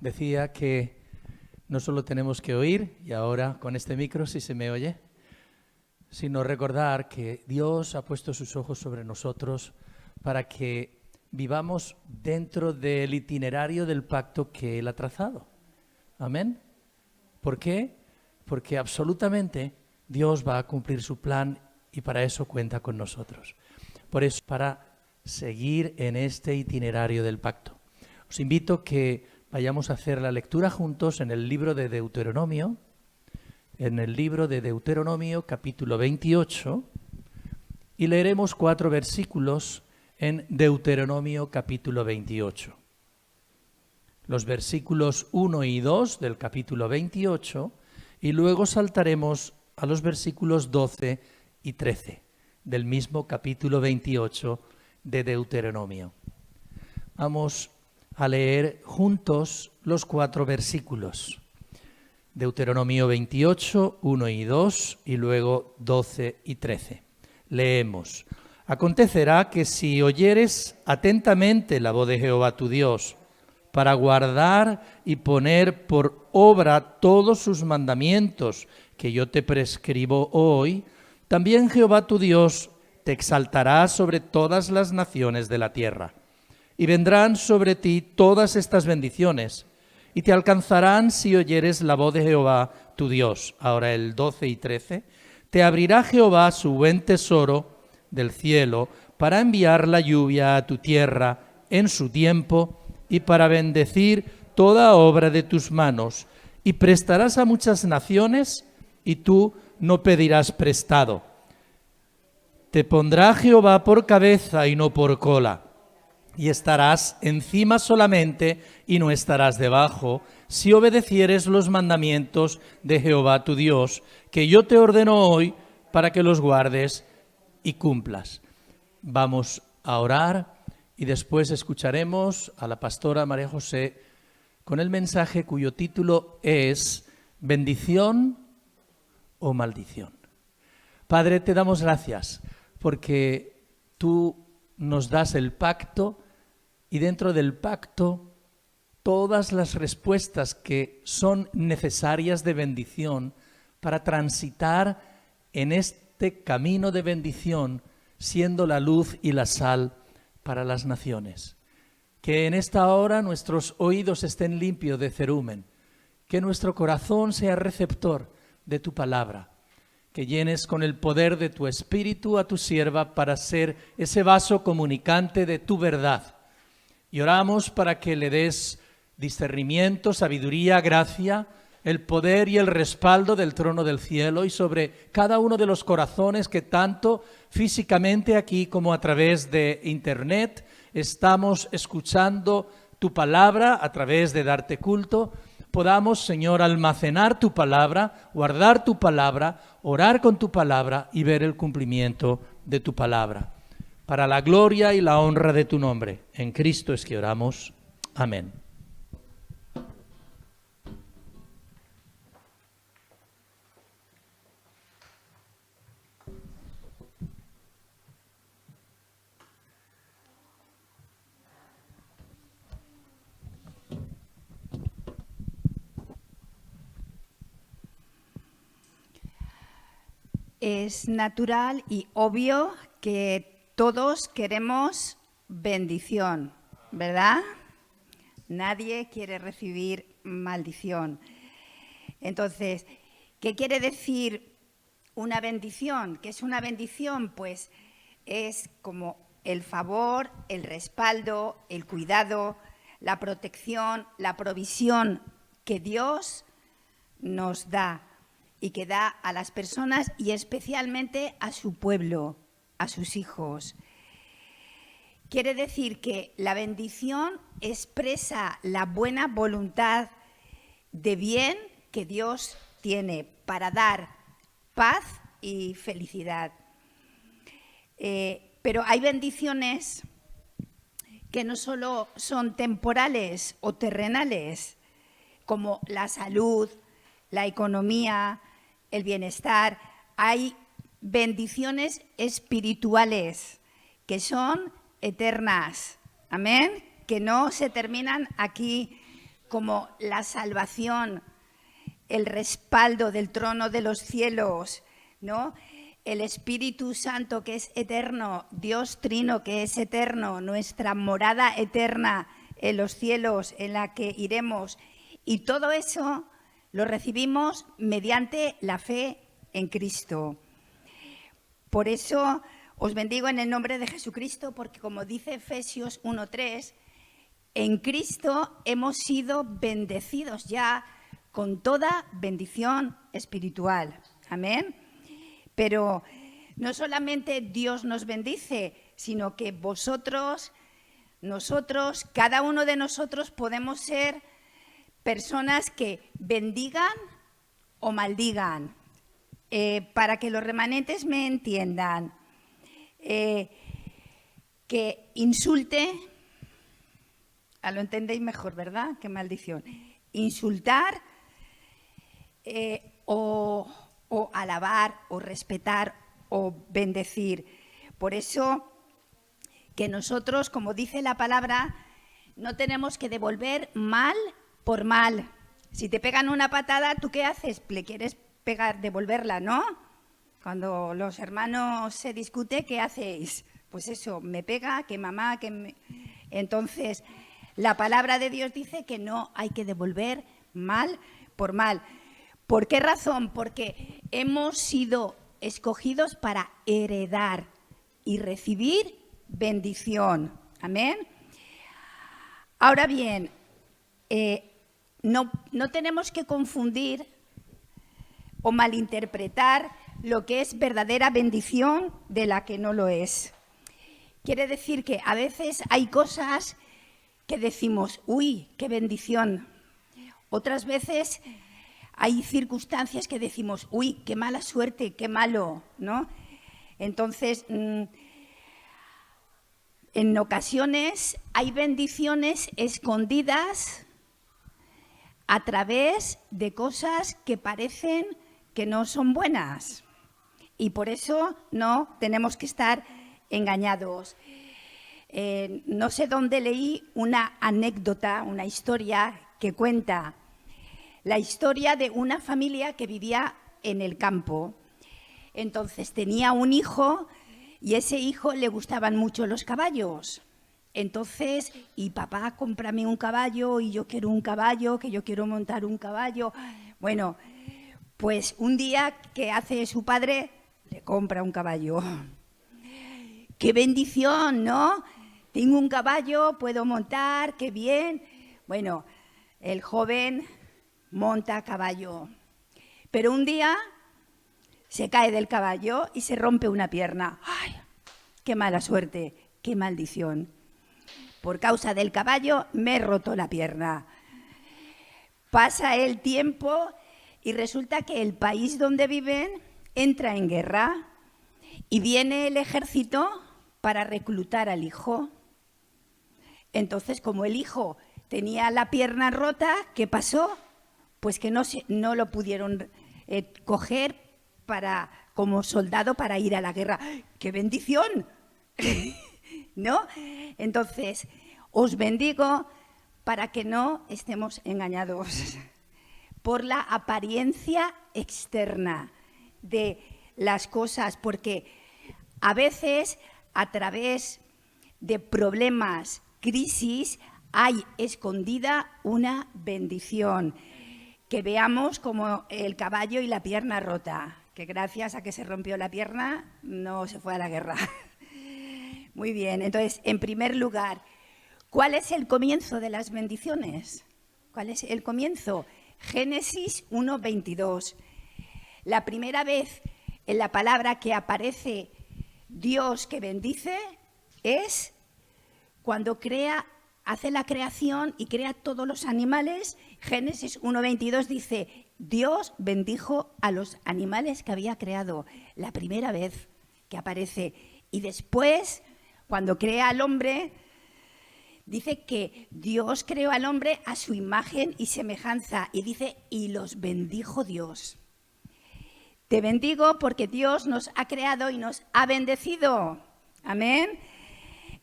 decía que no solo tenemos que oír, y ahora con este micro si se me oye, sino recordar que Dios ha puesto sus ojos sobre nosotros para que vivamos dentro del itinerario del pacto que Él ha trazado. Amén. ¿Por qué? Porque absolutamente Dios va a cumplir su plan y para eso cuenta con nosotros. Por eso, para seguir en este itinerario del pacto, os invito que vayamos a hacer la lectura juntos en el libro de Deuteronomio, capítulo 28, y leeremos 4 versículos en Deuteronomio capítulo 28. Los versículos 1 y 2 del capítulo 28 y luego saltaremos a los versículos 12 y 13 del mismo capítulo 28 de Deuteronomio. Vamos a leer juntos los 4 versículos. Deuteronomio 28, 1 y 2 y luego 12 y 13. Leemos. Acontecerá que si oyeres atentamente la voz de Jehová tu Dios, para guardar y poner por obra todos sus mandamientos que yo te prescribo hoy, también Jehová tu Dios te exaltará sobre todas las naciones de la tierra. Y vendrán sobre ti todas estas bendiciones, y te alcanzarán si oyeres la voz de Jehová tu Dios. Ahora el 12 y 13. Te abrirá Jehová su buen tesoro del cielo para enviar la lluvia a tu tierra en su tiempo y para bendecir toda obra de tus manos. Y prestarás a muchas naciones y tú no pedirás prestado. Te pondrá Jehová por cabeza y no por cola. Y estarás encima solamente y no estarás debajo, si obedecieres los mandamientos de Jehová tu Dios, que yo te ordeno hoy para que los guardes y cumplas. Vamos a orar y después escucharemos a la pastora María José con el mensaje cuyo título es ¿bendición o maldición? Padre, te damos gracias porque tú nos das el pacto y dentro del pacto todas las respuestas que son necesarias de bendición para transitar en este camino de bendición, siendo la luz y la sal para las naciones. Que en esta hora nuestros oídos estén limpios de cerumen, que nuestro corazón sea receptor de tu palabra, que llenes con el poder de tu Espíritu a tu sierva para ser ese vaso comunicante de tu verdad. Y oramos para que le des discernimiento, sabiduría, gracia, el poder y el respaldo del trono del cielo y sobre cada uno de los corazones que tanto físicamente aquí como a través de internet estamos escuchando tu palabra a través de darte culto. Podamos, Señor, almacenar tu palabra, guardar tu palabra, orar con tu palabra y ver el cumplimiento de tu palabra. Para la gloria y la honra de tu nombre. En Cristo es que oramos. Amén. Es natural y obvio que todos queremos bendición, ¿verdad? Nadie quiere recibir maldición. Entonces, ¿qué quiere decir una bendición? ¿Qué es una bendición? Pues es como el favor, el respaldo, el cuidado, la protección, la provisión que Dios nos da y que da a las personas y especialmente a su pueblo, a sus hijos. Quiere decir que la bendición expresa la buena voluntad de bien que Dios tiene para dar paz y felicidad. Pero hay bendiciones que no solo son temporales o terrenales, como la salud, la economía, el bienestar. Hay bendiciones espirituales que son eternas, amén, que no se terminan aquí como la salvación, el respaldo del trono de los cielos, ¿no? El Espíritu Santo que es eterno, Dios Trino que es eterno, nuestra morada eterna en los cielos en la que iremos. Y todo eso lo recibimos mediante la fe en Cristo. Por eso os bendigo en el nombre de Jesucristo, porque como dice Efesios 1:3, en Cristo hemos sido bendecidos ya con toda bendición espiritual. Amén. Pero no solamente Dios nos bendice, sino que vosotros, nosotros, cada uno de nosotros podemos ser personas que bendigan o maldigan. Para que los remanentes me entiendan, que insulte, lo entendéis mejor, ¿verdad? Qué maldición. Insultar o alabar o respetar o bendecir. Por eso que nosotros, como dice la palabra, no tenemos que devolver mal por mal. Si te pegan una patada, ¿tú qué haces? Le quieres pegar, devolverla, ¿no? Cuando los hermanos se discuten, ¿qué hacéis? Pues eso, me pega, que mamá, que me... Entonces, la palabra de Dios dice que no hay que devolver mal por mal. ¿Por qué razón? Porque hemos sido escogidos para heredar y recibir bendición. Amén. Ahora bien, no tenemos que confundir o malinterpretar lo que es verdadera bendición de la que no lo es. Quiere decir que a veces hay cosas que decimos, uy, qué bendición. Otras veces hay circunstancias que decimos, uy, qué mala suerte, qué malo, ¿no? Entonces, en ocasiones hay bendiciones escondidas a través de cosas que parecen que no son buenas. Y por eso no tenemos que estar engañados. No sé dónde leí una anécdota, una historia que cuenta la historia de una familia que vivía en el campo. Entonces tenía un hijo y a ese hijo le gustaban mucho los caballos. Entonces, y papá, cómprame un caballo, y yo quiero un caballo, que yo quiero montar un caballo. Bueno, pues un día, ¿qué hace su padre? Le compra un caballo. ¡Qué bendición!, ¿no? Tengo un caballo, puedo montar, qué bien. Bueno, el joven monta a caballo. Pero un día se cae del caballo y se rompe una pierna. ¡Ay! ¡Qué mala suerte! ¡Qué maldición! Por causa del caballo me he roto la pierna. Pasa el tiempo y resulta que el país donde viven entra en guerra y viene el ejército para reclutar al hijo. Entonces, como el hijo tenía la pierna rota, ¿qué pasó? Pues que no lo pudieron coger como soldado para ir a la guerra. ¡Qué bendición! ¿No? Entonces, os bendigo para que no estemos engañados por la apariencia externa de las cosas, porque a veces a través de problemas, crisis, hay escondida una bendición. Que veamos como el caballo y la pierna rota, que gracias a que se rompió la pierna no se fue a la guerra. Muy bien, entonces, en primer lugar, ¿cuál es el comienzo de las bendiciones? ¿Cuál es el comienzo? Génesis 1:22. La primera vez en la palabra que aparece Dios que bendice es cuando hace la creación y crea todos los animales. Génesis 1:22 dice, Dios bendijo a los animales que había creado. La primera vez que aparece. Y después, cuando crea al hombre, dice que Dios creó al hombre a su imagen y semejanza. Y dice, y los bendijo Dios. Te bendigo porque Dios nos ha creado y nos ha bendecido. Amén.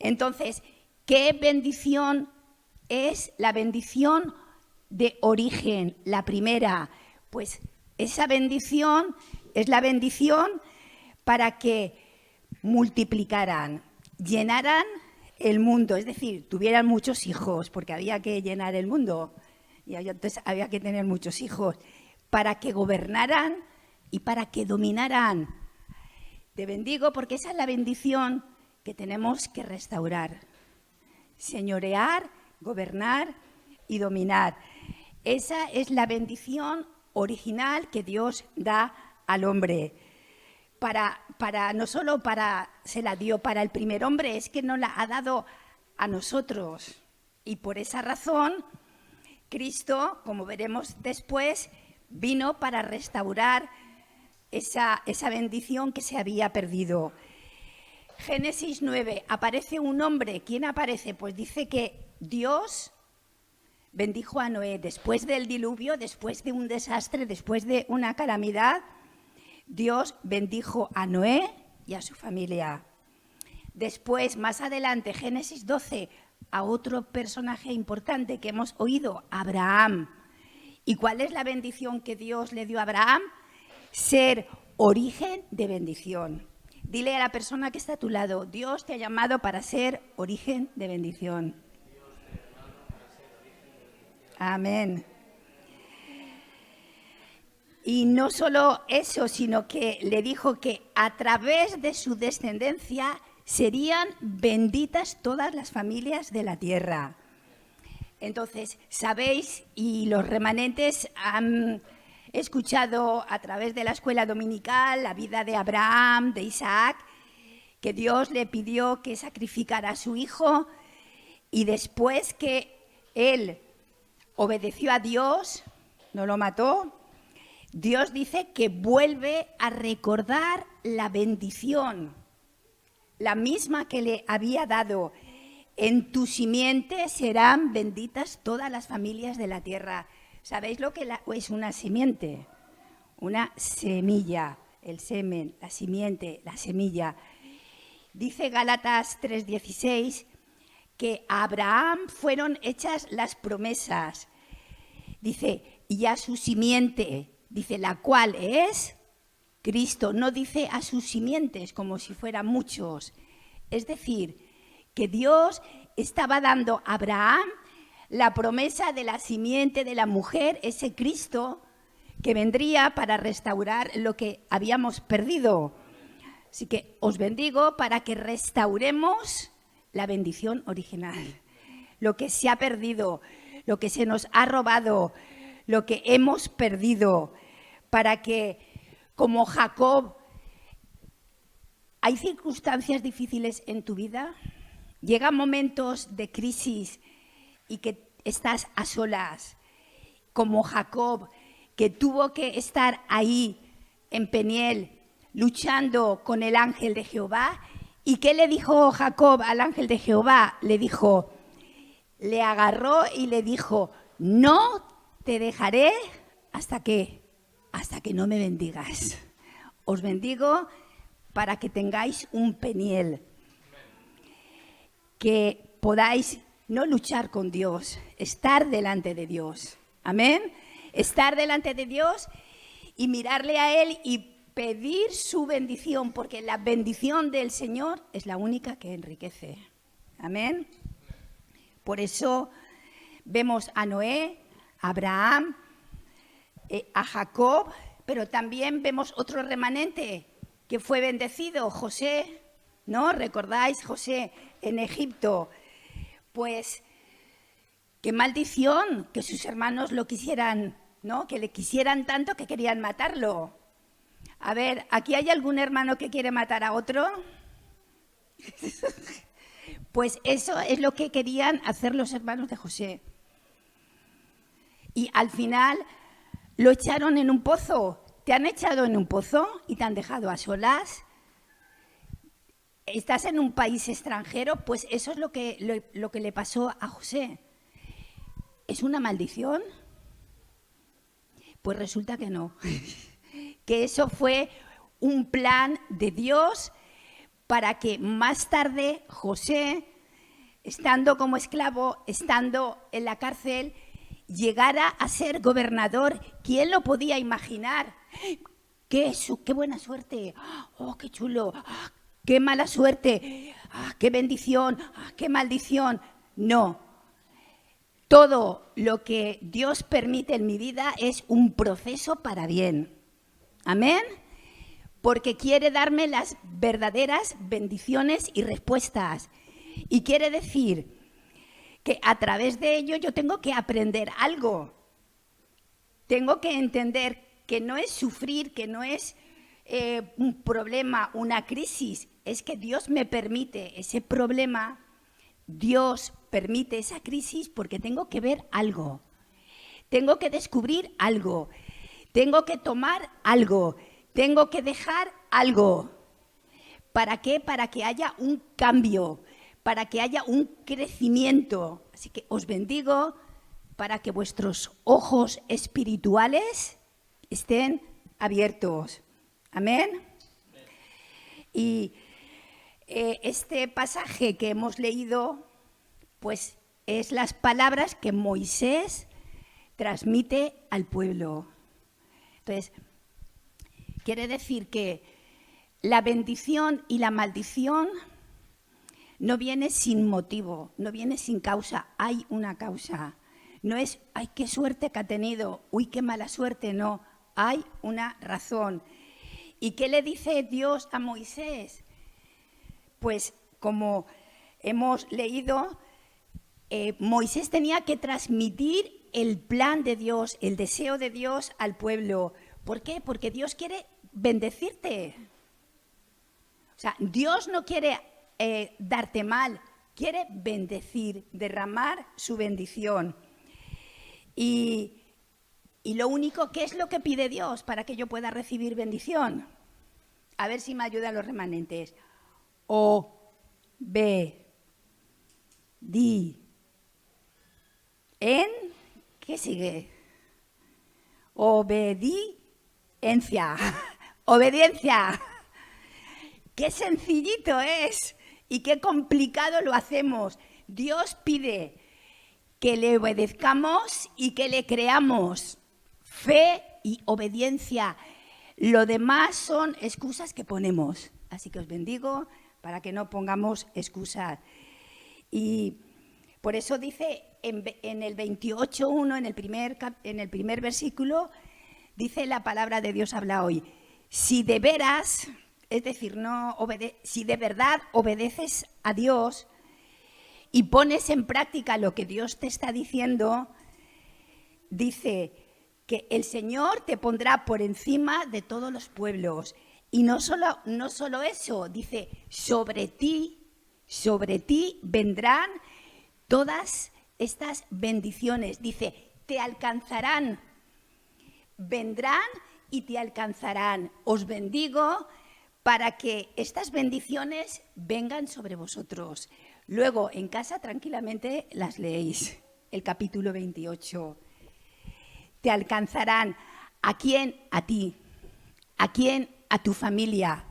Entonces, ¿qué bendición es la bendición de origen, la primera, pues esa bendición es la bendición para que multiplicaran, llenaran el mundo, es decir, tuvieran muchos hijos, porque había que llenar el mundo, y entonces había que tener muchos hijos, para que gobernaran y para que dominaran. Te bendigo porque esa es la bendición que tenemos que restaurar. Señorear, gobernar y dominar. Esa es la bendición original que Dios da al hombre. No solo se la dio para el primer hombre, es que nos la ha dado a nosotros. Y por esa razón, Cristo, como veremos después, vino para restaurar esa bendición que se había perdido. Génesis 9, aparece un hombre. ¿Quién aparece? Pues dice que Dios bendijo a Noé después del diluvio, después de un desastre, después de una calamidad. Dios bendijo a Noé y a su familia. Después, más adelante, Génesis 12, a otro personaje importante que hemos oído, Abraham. ¿Y cuál es la bendición que Dios le dio a Abraham? Ser origen de bendición. Dile a la persona que está a tu lado, Dios te ha llamado para ser origen de bendición. Amén. Y no solo eso, sino que le dijo que a través de su descendencia serían benditas todas las familias de la tierra. Entonces, sabéis, y los remanentes han escuchado a través de la escuela dominical la vida de Abraham, de Isaac, que Dios le pidió que sacrificara a su hijo, y después que él obedeció a Dios, no lo mató, Dios dice que vuelve a recordar la bendición, la misma que le había dado. En tu simiente serán benditas todas las familias de la tierra. ¿Sabéis lo que es una simiente? Una semilla, el semen, la simiente, la semilla. Dice Gálatas 3:16 que a Abraham fueron hechas las promesas. Dice, y a su simiente, dice, la cual es Cristo. No dice a sus simientes como si fueran muchos. Es decir, que Dios estaba dando a Abraham la promesa de la simiente de la mujer, ese Cristo que vendría para restaurar lo que habíamos perdido. Así que os bendigo para que restauremos la bendición original, lo que se ha perdido, lo que se nos ha robado, lo que hemos perdido, para que, como Jacob, ¿hay circunstancias difíciles en tu vida? Llegan momentos de crisis y que estás a solas, como Jacob, que tuvo que estar ahí en Peniel, luchando con el ángel de Jehová. ¿Y qué le dijo Jacob al ángel de Jehová? Le agarró y le dijo, no te dejaré hasta que no me bendigas. Os bendigo para que tengáis un Peniel, que podáis no luchar con Dios, estar delante de Dios. Amén. Estar delante de Dios y mirarle a Él y pedir su bendición, porque la bendición del Señor es la única que enriquece. Amén. Por eso vemos a Noé, a Abraham, a Jacob, pero también vemos otro remanente que fue bendecido, José, ¿no? ¿Recordáis José en Egipto? Pues qué maldición que sus hermanos lo quisieran, ¿no? Que le quisieran tanto que querían matarlo. A ver, ¿aquí hay algún hermano que quiere matar a otro? Pues eso es lo que querían hacer los hermanos de José. Y al final lo echaron en un pozo. ¿Te han echado en un pozo y te han dejado a solas? ¿Estás en un país extranjero? Pues eso es lo que le pasó a José. ¿Es una maldición? Pues resulta que no. Que eso fue un plan de Dios para que más tarde José, estando como esclavo, estando en la cárcel, llegara a ser gobernador. ¿Quién lo podía imaginar? ¡Qué buena suerte! ¡Oh, qué chulo! ¡Qué mala suerte! ¡Qué bendición! ¡Qué maldición! No. Todo lo que Dios permite en mi vida es un proceso para bien. ¿Amén? Porque quiere darme las verdaderas bendiciones y respuestas. Y quiere decir que a través de ello yo tengo que aprender algo. Tengo que entender que no es sufrir, que no es un problema, una crisis. Es que Dios me permite ese problema, Dios permite esa crisis porque tengo que ver algo. Tengo que descubrir algo. Tengo que tomar algo. Tengo que dejar algo. ¿Para qué? Para que haya un cambio, para que haya un crecimiento. Así que os bendigo para que vuestros ojos espirituales estén abiertos. Amén. Y este pasaje que hemos leído, pues es las palabras que Moisés transmite al pueblo. Entonces, quiere decir que la bendición y la maldición no viene sin motivo, no viene sin causa, hay una causa. No es, ¡ay, qué suerte que ha tenido! ¡Uy, qué mala suerte! No, hay una razón. ¿Y qué le dice Dios a Moisés? Pues como hemos leído, Moisés tenía que transmitir el plan de Dios, el deseo de Dios al pueblo. ¿Por qué? Porque Dios quiere bendecirte. O sea, Dios no quiere darte mal, quiere bendecir, derramar su bendición. Y lo único, ¿qué es lo que pide Dios para que yo pueda recibir bendición? A ver si me ayudan los remanentes. ¿Qué sigue? Obediencia. Obediencia. Qué sencillito es y qué complicado lo hacemos. Dios pide que le obedezcamos y que le creamos. Fe y obediencia. Lo demás son excusas que ponemos. Así que os bendigo para que no pongamos excusas. Y por eso dice en el 28.1, en el primer versículo, dice la palabra de Dios habla hoy. Si de veras, es decir, si de verdad obedeces a Dios y pones en práctica lo que Dios te está diciendo, dice que el Señor te pondrá por encima de todos los pueblos. Y no solo eso, dice, sobre ti vendrán todas estas bendiciones. Dice, te alcanzarán, vendrán y te alcanzarán. Os bendigo para que estas bendiciones vengan sobre vosotros. Luego, en casa, tranquilamente las leéis, el capítulo 28. Te alcanzarán. ¿A quién? A ti. ¿A quién? A tu familia,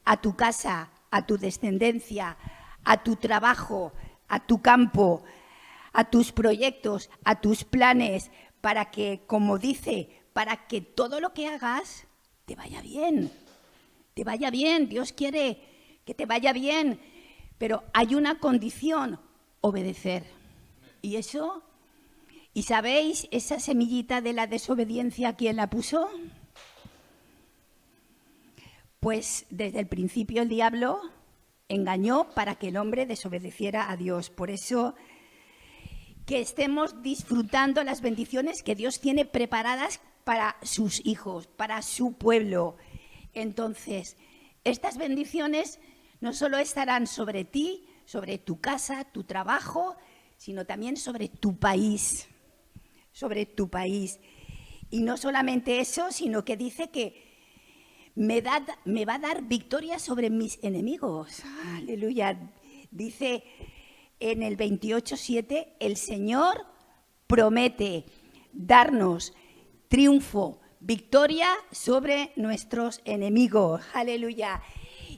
a tu casa, a tu descendencia, a tu trabajo, a tu campo, a tus proyectos, a tus planes, para que, como dice, para que todo lo que hagas te vaya bien. Te vaya bien, Dios quiere que te vaya bien, pero hay una condición, obedecer. ¿Y eso? ¿Y sabéis esa semillita de la desobediencia quién la puso? Pues desde el principio el diablo engañó para que el hombre desobedeciera a Dios. Por eso que estemos disfrutando las bendiciones que Dios tiene preparadas para sus hijos, para su pueblo. Entonces, estas bendiciones no solo estarán sobre ti, sobre tu casa, tu trabajo, sino también sobre tu país. Sobre tu país. Y no solamente eso, sino que dice que me va a dar victoria sobre mis enemigos. Aleluya. Dice en el 28:7, el Señor promete darnos triunfo, victoria sobre nuestros enemigos. Aleluya.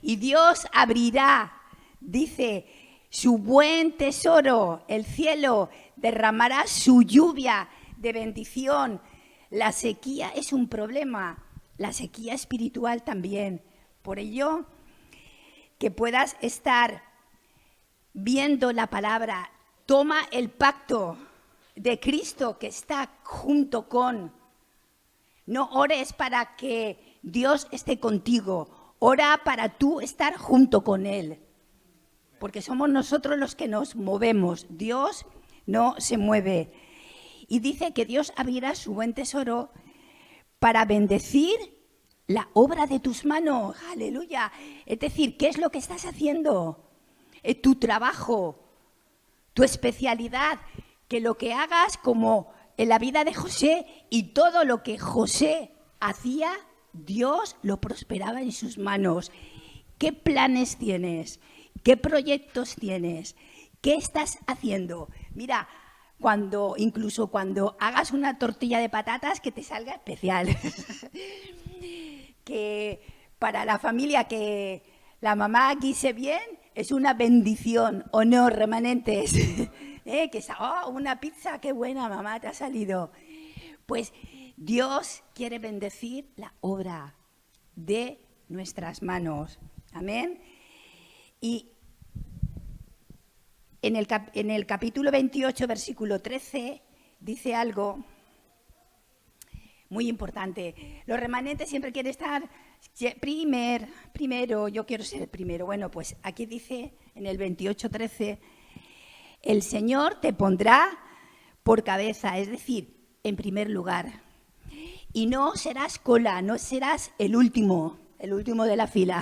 Y Dios abrirá, dice, su buen tesoro, el cielo, derramará su lluvia de bendición. La sequía es un problema, la sequía espiritual también. Por ello, que puedas estar viendo la palabra, toma el pacto de Cristo que está junto con. No ores para que Dios esté contigo, ora para tú estar junto con Él. Porque somos nosotros los que nos movemos, Dios no se mueve. Y dice que Dios abrirá su buen tesoro para bendecir la obra de tus manos. ¡Aleluya! Es decir, ¿qué es lo que estás haciendo? Tu trabajo, tu especialidad, que lo que hagas como en la vida de José y todo lo que José hacía, Dios lo prosperaba en sus manos. ¿Qué planes tienes? ¿Qué proyectos tienes? ¿Qué estás haciendo? Mira, incluso cuando hagas una tortilla de patatas, que te salga especial. Que para la familia que la mamá guise bien es una bendición, ¿o no, remanentes? Que una pizza, qué buena, mamá, te ha salido. Pues Dios quiere bendecir la obra de nuestras manos. Amén. Y en el capítulo 28, versículo 13, dice algo muy importante. Los remanentes siempre quieren estar primero, yo quiero ser el primero. Bueno, pues aquí dice en el 28:13, el Señor te pondrá por cabeza, es decir, en primer lugar. Y no serás cola, no serás el último de la fila,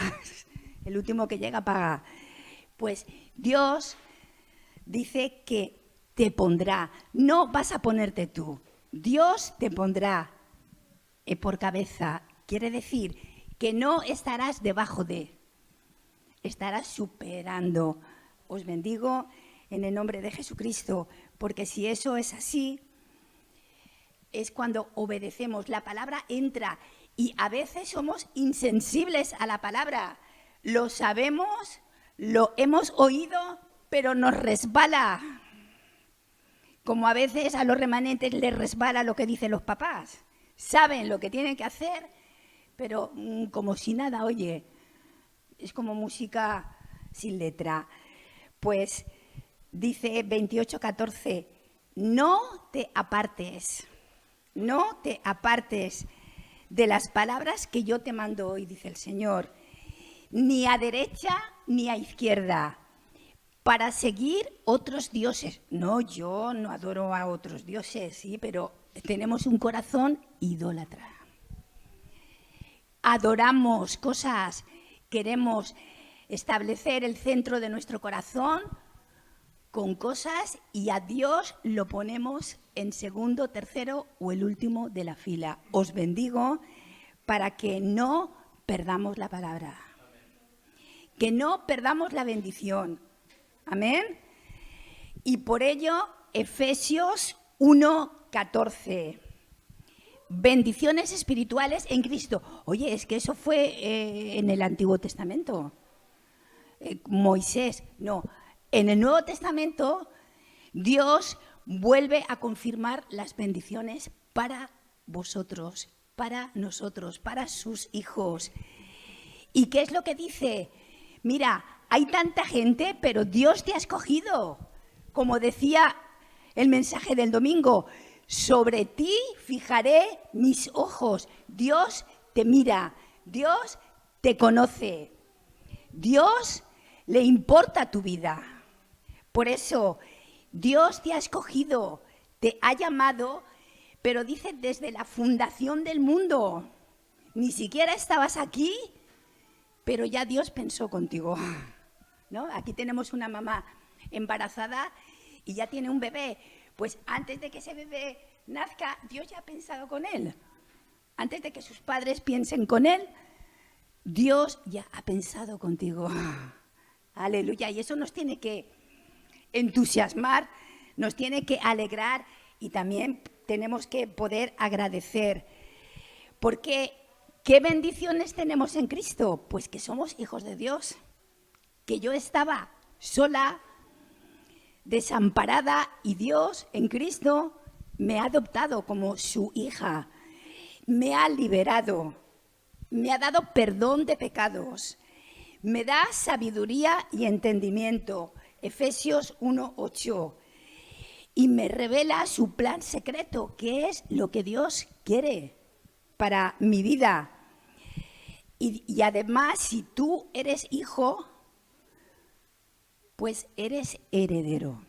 el último que llega paga. Pues Dios dice que te pondrá, no vas a ponerte tú, Dios te pondrá por cabeza. Quiere decir que no estarás debajo de, estarás superando. Os bendigo en el nombre de Jesucristo, porque si eso es así, es cuando obedecemos. La palabra entra y a veces somos insensibles a la palabra. Lo sabemos, lo hemos oído, pero nos resbala. Como a veces a los remanentes les resbala lo que dicen los papás. Saben lo que tienen que hacer, pero como si nada, oye, es como música sin letra. Pues dice 28:14, no te apartes de las palabras que yo te mando hoy, dice el Señor, ni a derecha ni a izquierda, para seguir otros dioses. No, yo no adoro a otros dioses, sí, pero tenemos un corazón idólatra. Adoramos cosas, queremos establecer el centro de nuestro corazón con cosas y a Dios lo ponemos en segundo, tercero o el último de la fila. Os bendigo para que no perdamos la palabra, que no perdamos la bendición. Amén. Y por ello, Efesios 1:14. Bendiciones espirituales en Cristo. Oye, es que eso fue en el Antiguo Testamento. Moisés, no. En el Nuevo Testamento, Dios vuelve a confirmar las bendiciones para vosotros, para nosotros, para sus hijos. ¿Y qué es lo que dice? Mira, hay tanta gente, pero Dios te ha escogido. Como decía el mensaje del domingo, sobre ti fijaré mis ojos. Dios te mira, Dios te conoce, Dios le importa tu vida. Por eso, Dios te ha escogido, te ha llamado, pero dice desde la fundación del mundo. Ni siquiera estabas aquí, pero ya Dios pensó contigo, ¿no? Aquí tenemos una mamá embarazada y ya tiene un bebé. Pues antes de que ese bebé nazca, Dios ya ha pensado con él. Antes de que sus padres piensen con él, Dios ya ha pensado contigo. Aleluya. Y eso nos tiene que entusiasmar, nos tiene que alegrar y también tenemos que poder agradecer. Porque, ¿qué bendiciones tenemos en Cristo? Pues que somos hijos de Dios. Que yo estaba sola, desamparada, y Dios en Cristo me ha adoptado como su hija, me ha liberado, me ha dado perdón de pecados, me da sabiduría y entendimiento, Efesios 1:8, y me revela su plan secreto, que es lo que Dios quiere para mi vida. Y además, si tú eres hijo, pues eres heredero.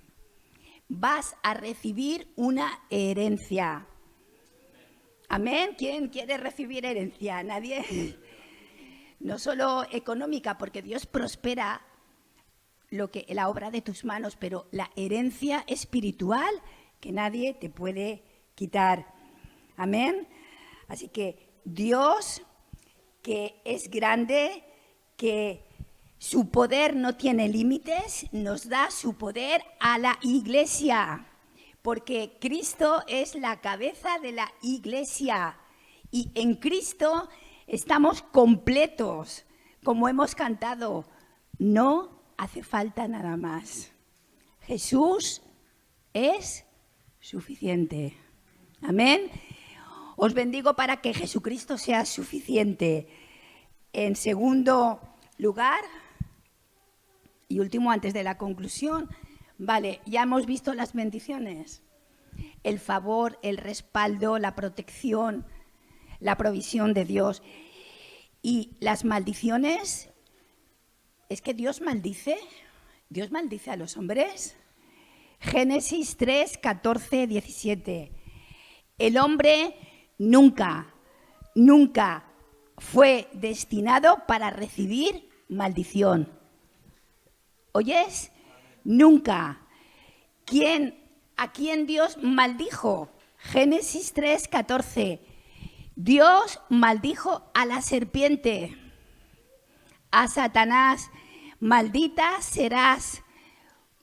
Vas a recibir una herencia. Amén. ¿Quién quiere recibir herencia? ¿Nadie? No solo económica, porque Dios prospera la obra de tus manos, pero la herencia espiritual que nadie te puede quitar. Amén. Así que Dios, que es grande, que su poder no tiene límites, nos da su poder a la iglesia, porque Cristo es la cabeza de la iglesia y en Cristo estamos completos, como hemos cantado, no hace falta nada más. Jesús es suficiente. Amén. Os bendigo para que Jesucristo sea suficiente. En segundo lugar, y último antes de la conclusión, vale, ya hemos visto las bendiciones, el favor, el respaldo, la protección, la provisión de Dios. Y las maldiciones, es que Dios maldice a los hombres. Génesis 3, 14, 17. El hombre nunca fue destinado para recibir maldición. ¿Oyes? Nunca. ¿A quién Dios maldijo? Génesis 3, 14. Dios maldijo a la serpiente, a Satanás. Maldita serás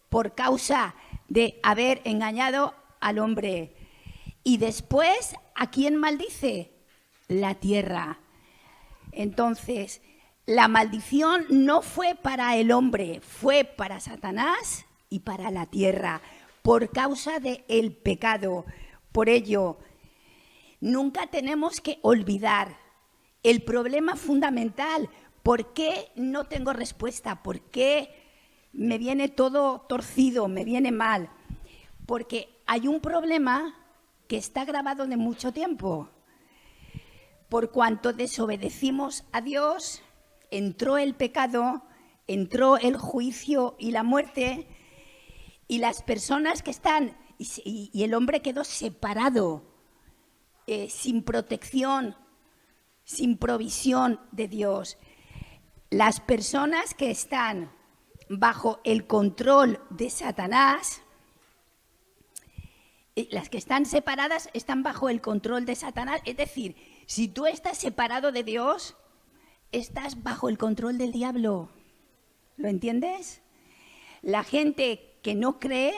por causa de haber engañado al hombre. Y después, ¿a quién maldice? La tierra. Entonces, la maldición no fue para el hombre, fue para Satanás y para la tierra, por causa del pecado. Por ello, nunca tenemos que olvidar el problema fundamental. ¿Por qué no tengo respuesta? ¿Por qué me viene todo torcido, me viene mal? Porque hay un problema que está grabado de mucho tiempo. Por cuanto desobedecimos a Dios, entró el pecado, entró el juicio y la muerte, y las personas que están, y el hombre quedó separado, sin protección, sin provisión de Dios. Las personas que están bajo el control de Satanás, las que están separadas están bajo el control de Satanás. Es decir, si tú estás separado de Dios, estás bajo el control del diablo. ¿Lo entiendes? La gente que no cree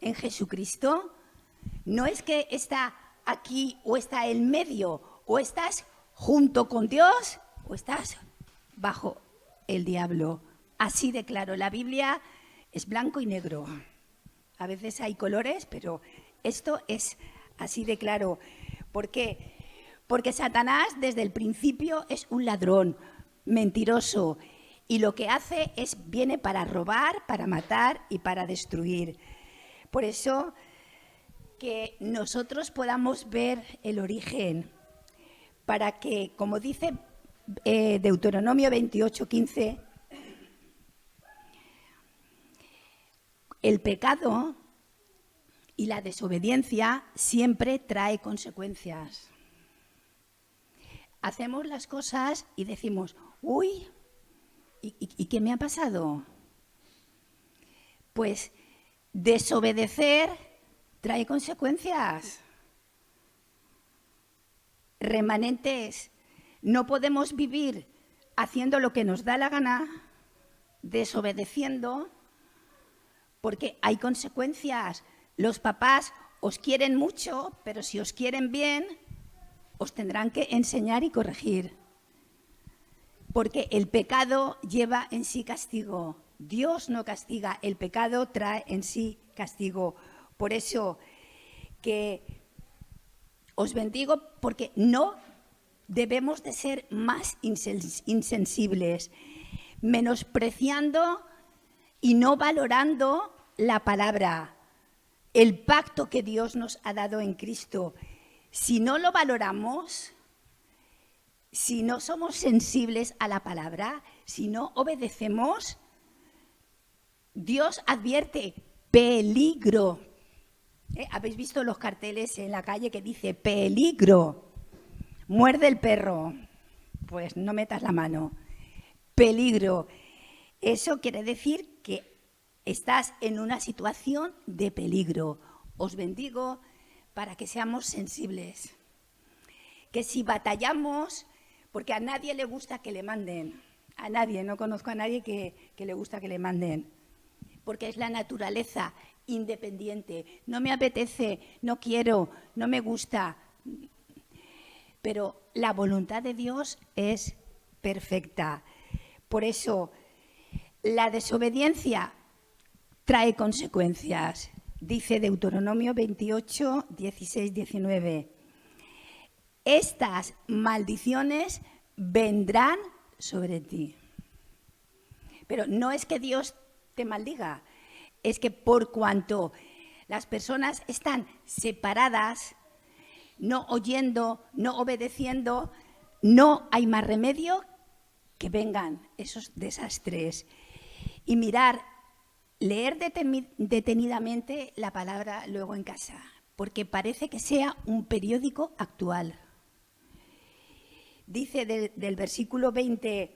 en Jesucristo no es que está aquí o está en medio, o estás junto con Dios o estás bajo el diablo. Así de claro, la Biblia es blanco y negro. A veces hay colores, pero esto es así de claro. ¿Por qué? Porque Satanás desde el principio es un ladrón, mentiroso, y lo que hace viene para robar, para matar y para destruir. Por eso que nosotros podamos ver el origen, para que, como dice Deuteronomio 28:15, el pecado y la desobediencia siempre trae consecuencias. Hacemos las cosas y decimos, uy, ¿y qué me ha pasado? Pues desobedecer trae consecuencias. Remanentes. No podemos vivir haciendo lo que nos da la gana, desobedeciendo, porque hay consecuencias. Los papás os quieren mucho, pero si os quieren bien, os tendrán que enseñar y corregir. Porque el pecado lleva en sí castigo. Dios no castiga, el pecado trae en sí castigo. Por eso que os bendigo porque no debemos de ser más insensibles, menospreciando y no valorando la palabra, el pacto que Dios nos ha dado en Cristo. Si no lo valoramos, si no somos sensibles a la palabra, si no obedecemos, Dios advierte peligro. ¿Habéis visto los carteles en la calle que dice peligro? Muerde el perro. Pues no metas la mano. Peligro. Eso quiere decir que estás en una situación de peligro. Os bendigo para que seamos sensibles. Que si batallamos, porque a nadie le gusta que le manden. A nadie, no conozco a nadie que le gusta que le manden. Porque es la naturaleza independiente. No me apetece, no quiero, no me gusta. Pero la voluntad de Dios es perfecta. Por eso, la desobediencia trae consecuencias. Dice Deuteronomio 28, 16, 19. Estas maldiciones vendrán sobre ti. Pero no es que Dios te maldiga, es que por cuanto las personas están separadas, no oyendo, no obedeciendo, no hay más remedio que vengan esos desastres. Y mirar, leer detenidamente la palabra luego en casa, porque parece que sea un periódico actual. Dice del versículo 20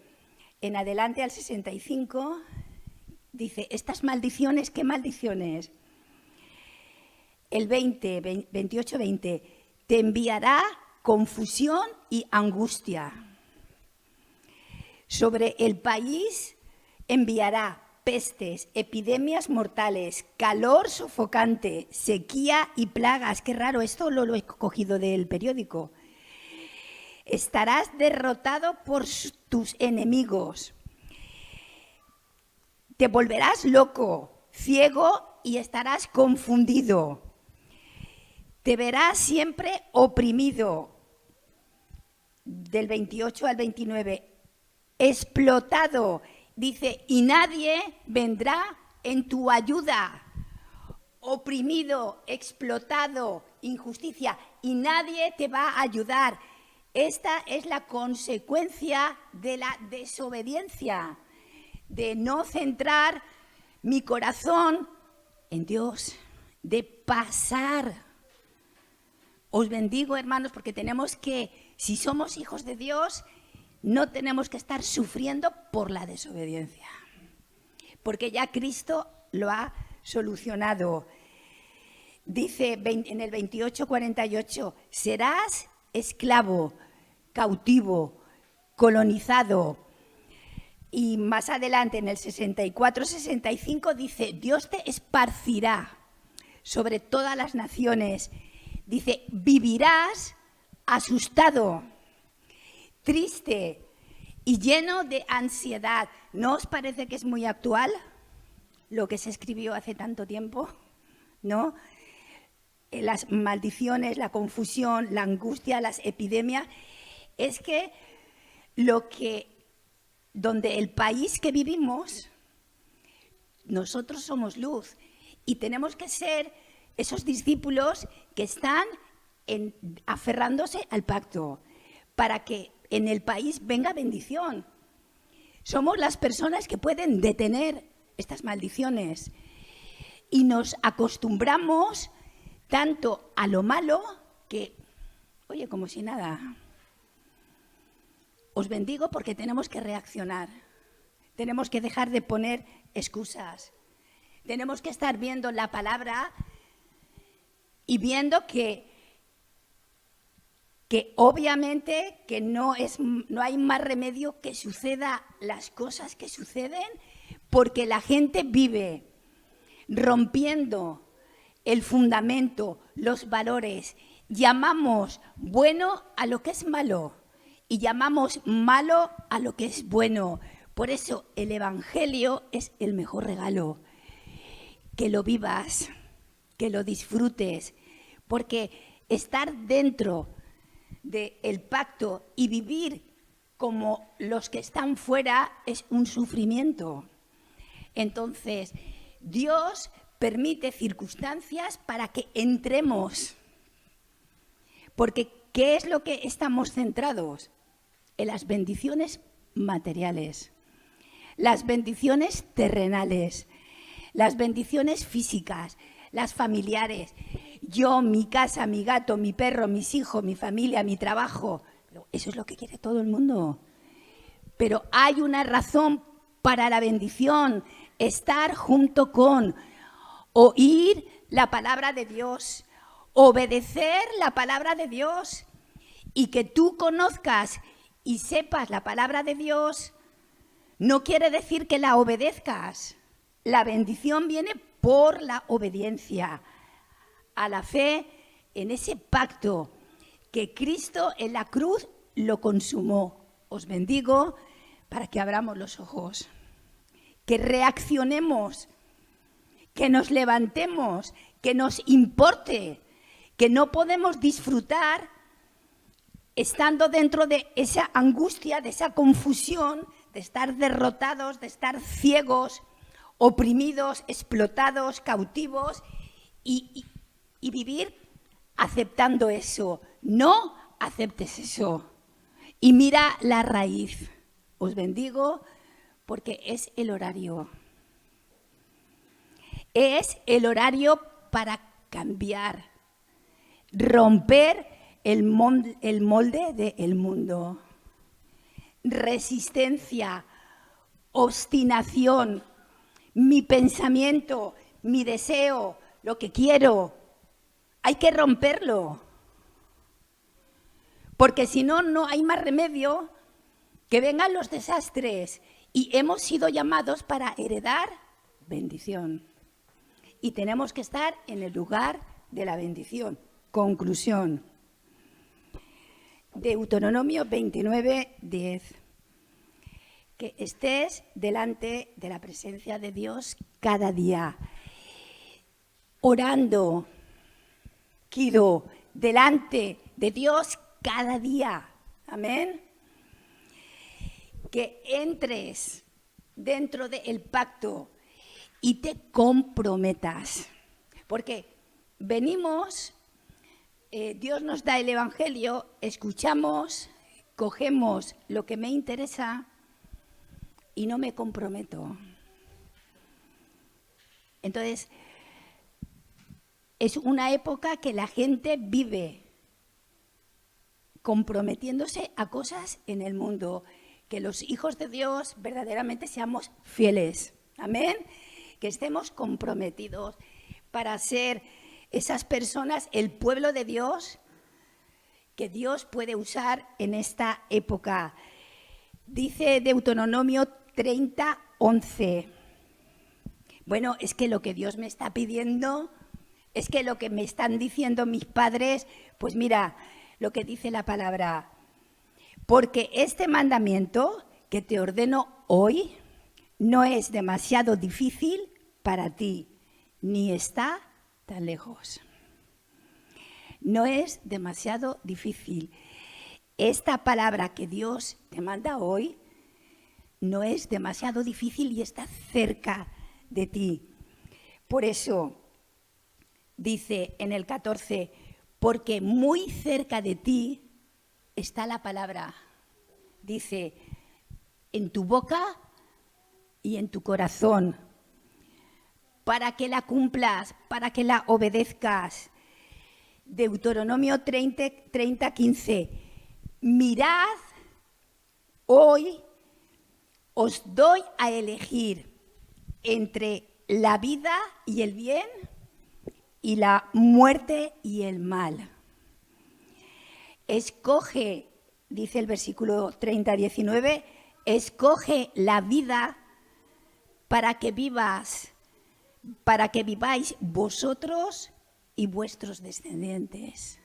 en adelante al 65, dice, estas maldiciones, ¿qué maldiciones? El 28-20, te enviará confusión y angustia. Sobre el país enviará pestes, epidemias mortales, calor sofocante, sequía y plagas. Qué raro, esto lo he cogido del periódico. Estarás derrotado por tus enemigos. Te volverás loco, ciego y estarás confundido. Te verás siempre oprimido. Del 28 al 29. Explotado. Dice, y nadie vendrá en tu ayuda. Oprimido, explotado, injusticia. Y nadie te va a ayudar. Esta es la consecuencia de la desobediencia, de no centrar mi corazón en Dios, de pasar. Os bendigo, hermanos, porque tenemos que, si somos hijos de Dios, no tenemos que estar sufriendo por la desobediencia, porque ya Cristo lo ha solucionado. Dice en el 28-48, serás esclavo, cautivo, colonizado. Y más adelante, en el 64-65, dice, Dios te esparcirá sobre todas las naciones. Dice, vivirás asustado, triste y lleno de ansiedad. ¿No os parece que es muy actual lo que se escribió hace tanto tiempo? ¿No? Las maldiciones, la confusión, la angustia, las epidemias. Es que donde el país que vivimos, nosotros somos luz y tenemos que ser esos discípulos que están aferrándose al pacto para que en el país venga bendición. Somos las personas que pueden detener estas maldiciones y nos acostumbramos tanto a lo malo que, oye, como si nada. Os bendigo porque tenemos que reaccionar. Tenemos que dejar de poner excusas. Tenemos que estar viendo la palabra y viendo que obviamente que no hay más remedio que suceda las cosas que suceden, porque la gente vive rompiendo el fundamento, los valores. Llamamos bueno a lo que es malo y llamamos malo a lo que es bueno. Por eso el Evangelio es el mejor regalo. Que lo vivas, que lo disfrutes, porque estar dentro del pacto y vivir como los que están fuera es un sufrimiento. Entonces, Dios permite circunstancias para que entremos. Porque, ¿qué es lo que estamos centrados? En las bendiciones materiales, las bendiciones terrenales, las bendiciones físicas, las familiares. Yo, mi casa, mi gato, mi perro, mis hijos, mi familia, mi trabajo. Eso es lo que quiere todo el mundo. Pero hay una razón para la bendición: estar junto con, oír la palabra de Dios, obedecer la palabra de Dios, y que tú conozcas y sepas la palabra de Dios no quiere decir que la obedezcas. La bendición viene por la obediencia a la fe en ese pacto que Cristo en la cruz lo consumó. Os bendigo para que abramos los ojos, que reaccionemos, que nos levantemos, que nos importe, que no podemos disfrutar estando dentro de esa angustia, de esa confusión, de estar derrotados, de estar ciegos, oprimidos, explotados, cautivos y vivir aceptando eso. No aceptes eso. Y mira la raíz. Os bendigo porque es el horario. Es el horario para cambiar, romper el molde del mundo. Resistencia, obstinación, mi pensamiento, mi deseo, lo que quiero. Hay que romperlo. Porque si no, no hay más remedio que vengan los desastres. Y hemos sido llamados para heredar bendición. Y tenemos que estar en el lugar de la bendición. Conclusión. Deuteronomio 29:10. Que estés delante de la presencia de Dios cada día, orando, Kido, delante de Dios cada día. Amén. Que entres dentro del pacto y te comprometas. Porque venimos, Dios nos da el Evangelio, escuchamos, cogemos lo que me interesa y no me comprometo. Entonces, es una época que la gente vive comprometiéndose a cosas en el mundo. Que los hijos de Dios verdaderamente seamos fieles. Amén. Que estemos comprometidos para ser esas personas, el pueblo de Dios, que Dios puede usar en esta época. Dice Deuteronomio 30:11. Bueno, es que lo que Dios me está pidiendo, es que lo que me están diciendo mis padres, pues mira lo que dice la palabra. Porque este mandamiento que te ordeno hoy no es demasiado difícil para ti, ni está tan lejos. No es demasiado difícil. Esta palabra que Dios te manda hoy no es demasiado difícil y está cerca de ti. Por eso dice en el 14, porque muy cerca de ti está la palabra. Dice, en tu boca y en tu corazón, para que la cumplas, para que la obedezcas. Deuteronomio 30:15. Mirad, hoy os doy a elegir entre la vida y el bien y la muerte y el mal. Escoge, dice el versículo 30:19, escoge la vida para que viváis vosotros y vuestros descendientes.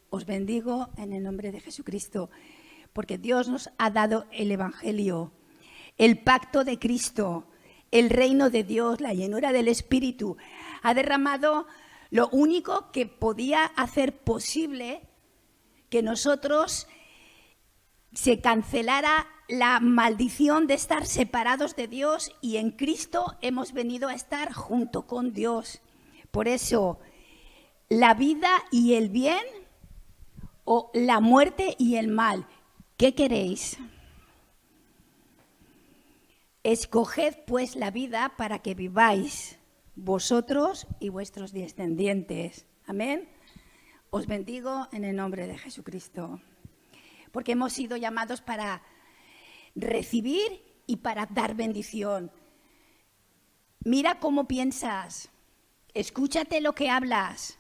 Os bendigo en el nombre de Jesucristo, porque Dios nos ha dado el Evangelio, el pacto de Cristo, el reino de Dios, la llenura del Espíritu. Ha derramado Lo único que podía hacer posible que nosotros se cancelara la maldición de estar separados de Dios, y en Cristo hemos venido a estar junto con Dios. Por eso, la vida y el bien o la muerte y el mal, ¿qué queréis? Escoged pues la vida para que viváis vosotros y vuestros descendientes. Amén. Os bendigo en el nombre de Jesucristo, porque hemos sido llamados para recibir y para dar bendición. Mira cómo piensas, escúchate lo que hablas,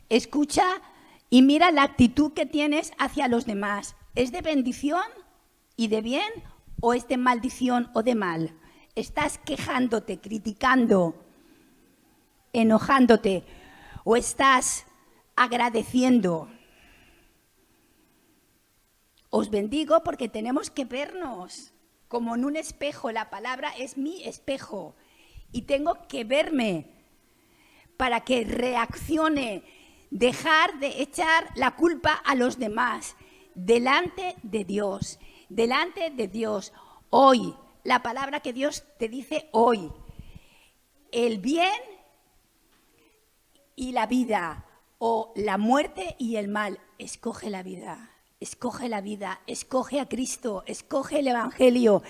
escucha y mira la actitud que tienes hacia los demás. ¿Es de bendición y de bien o es de maldición o de mal? ¿Estás quejándote, criticando, enojándote o estás agradeciendo? Os bendigo porque tenemos que vernos como en un espejo. La palabra es mi espejo y tengo que verme para que reaccione, dejar de echar la culpa a los demás delante de Dios. Delante de Dios, hoy, la palabra que Dios te dice hoy, el bien y la vida, o la muerte y el mal. Escoge la vida, escoge la vida, escoge a Cristo, escoge el Evangelio,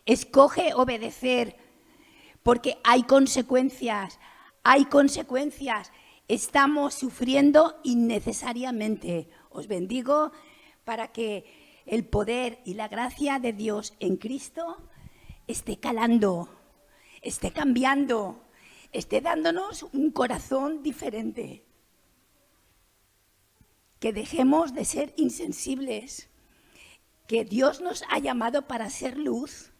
escoge obedecer, porque hay consecuencias, estamos sufriendo innecesariamente. Os bendigo para que el poder y la gracia de Dios en Cristo esté calando, esté cambiando, esté dándonos un corazón diferente. Que dejemos de ser insensibles, que Dios nos ha llamado para ser luz,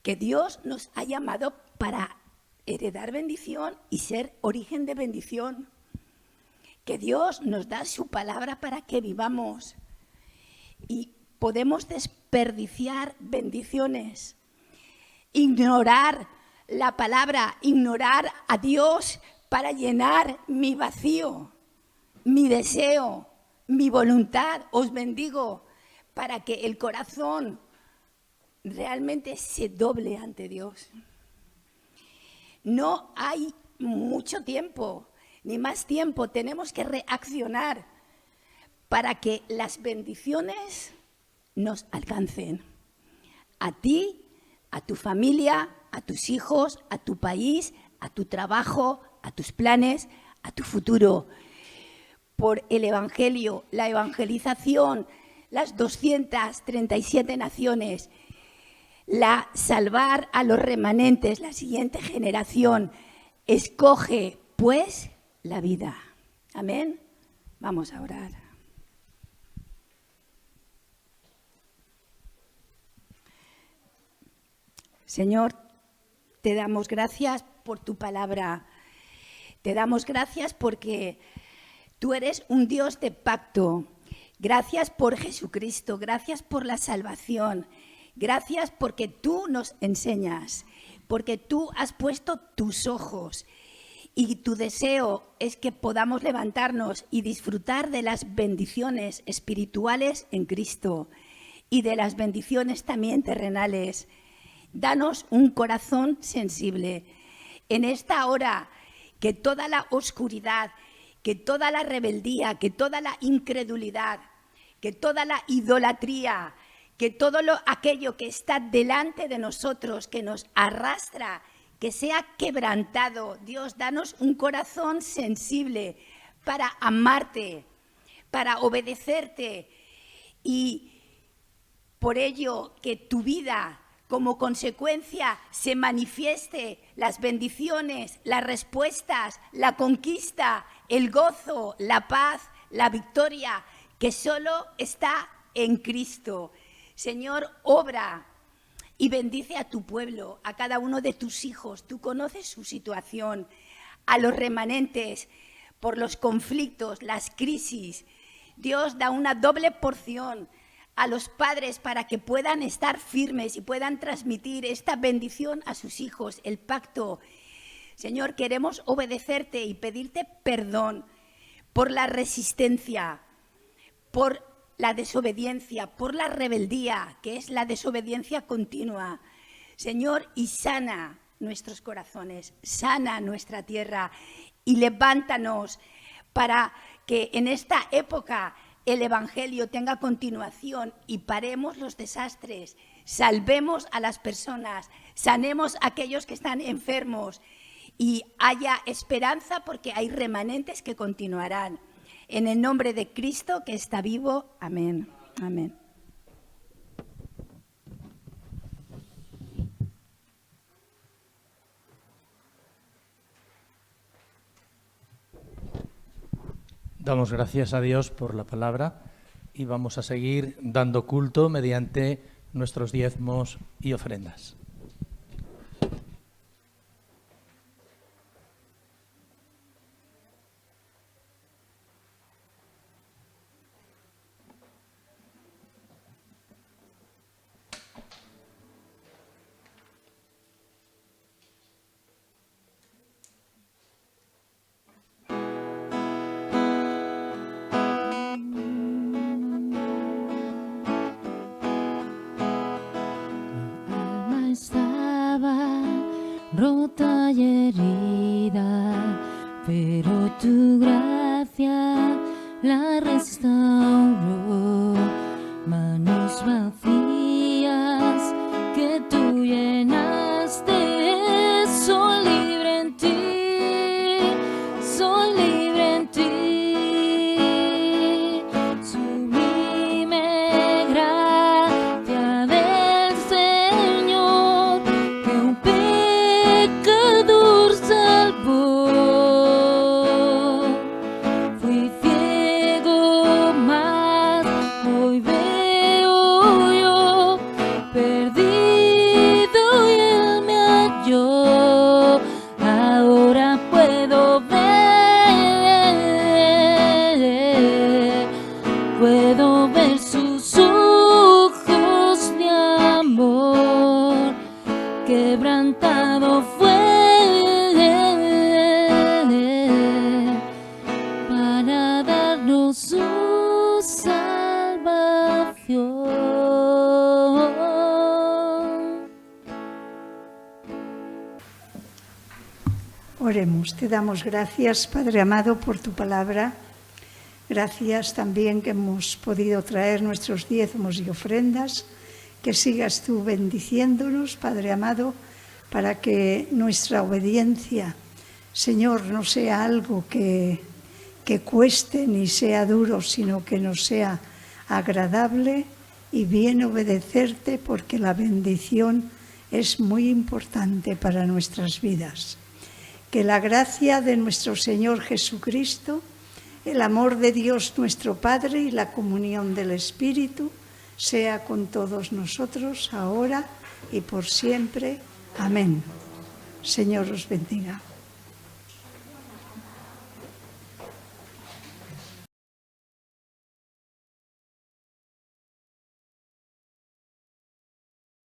que Dios nos ha llamado para heredar bendición y ser origen de bendición, que Dios nos da su palabra para que vivamos. Y podemos desperdiciar bendiciones, ignorar la palabra, ignorar a Dios para llenar mi vacío, mi deseo, mi voluntad. Os bendigo para que el corazón realmente se doble ante Dios. No hay mucho tiempo, ni más tiempo. Tenemos que reaccionar para que las bendiciones nos alcancen. A ti, a tu familia, a tus hijos, a tu país, a tu trabajo, a tus planes, a tu futuro. Por el Evangelio, la evangelización, las 237 naciones, salvar a los remanentes, la siguiente generación. Escoge, pues, la vida. Amén. Vamos a orar. Señor, te damos gracias por tu palabra. Te damos gracias porque tú eres un Dios de pacto. Gracias por Jesucristo, gracias por la salvación. Gracias porque tú nos enseñas, porque tú has puesto tus ojos y tu deseo es que podamos levantarnos y disfrutar de las bendiciones espirituales en Cristo y de las bendiciones también terrenales. Danos un corazón sensible. En esta hora, que toda la oscuridad, que toda la rebeldía, que toda la incredulidad, que toda la idolatría, que todo aquello que está delante de nosotros, que nos arrastra, que sea quebrantado. Dios, danos un corazón sensible para amarte, para obedecerte y por ello que tu vida como consecuencia se manifieste las bendiciones, las respuestas, la conquista, el gozo, la paz, la victoria, que solo está en Cristo. Señor, obra y bendice a tu pueblo, a cada uno de tus hijos. Tú conoces su situación, a los remanentes por los conflictos, las crisis. Dios da una doble porción a los padres para que puedan estar firmes y puedan transmitir esta bendición a sus hijos, el pacto. Señor, queremos obedecerte y pedirte perdón por la resistencia, por la desobediencia, por la rebeldía, que es la desobediencia continua. Señor, y sana nuestros corazones, sana nuestra tierra y levántanos para que en esta época el Evangelio tenga continuación y paremos los desastres, salvemos a las personas, sanemos a aquellos que están enfermos y haya esperanza porque hay remanentes que continuarán. En el nombre de Cristo que está vivo. Amén. Amén. Damos gracias a Dios por la palabra y vamos a seguir dando culto mediante nuestros diezmos y ofrendas. Rota y herida, pero tu gracia la restauró. Manos vacías que tú llenaste, soy libre en ti, soy libre en ti. Sublime gracia del Señor, que un pecador salvó. Fui ciego, mas hoy veo yo, perdido y Él me halló. Ahora puedo ver sus ojos de amor. Quebrantado fue para darnos su salvación. Oremos. Te damos gracias, Padre amado, por tu palabra. Gracias también que hemos podido traer nuestros diezmos y ofrendas. Que sigas tú bendiciéndonos, Padre amado, para que nuestra obediencia, Señor, no sea algo que cueste ni sea duro, sino que nos sea agradable y bien obedecerte, porque la bendición es muy importante para nuestras vidas. Que la gracia de nuestro Señor Jesucristo, el amor de Dios nuestro Padre y la comunión del Espíritu sea con todos nosotros ahora y por siempre. Amén. Señor os bendiga.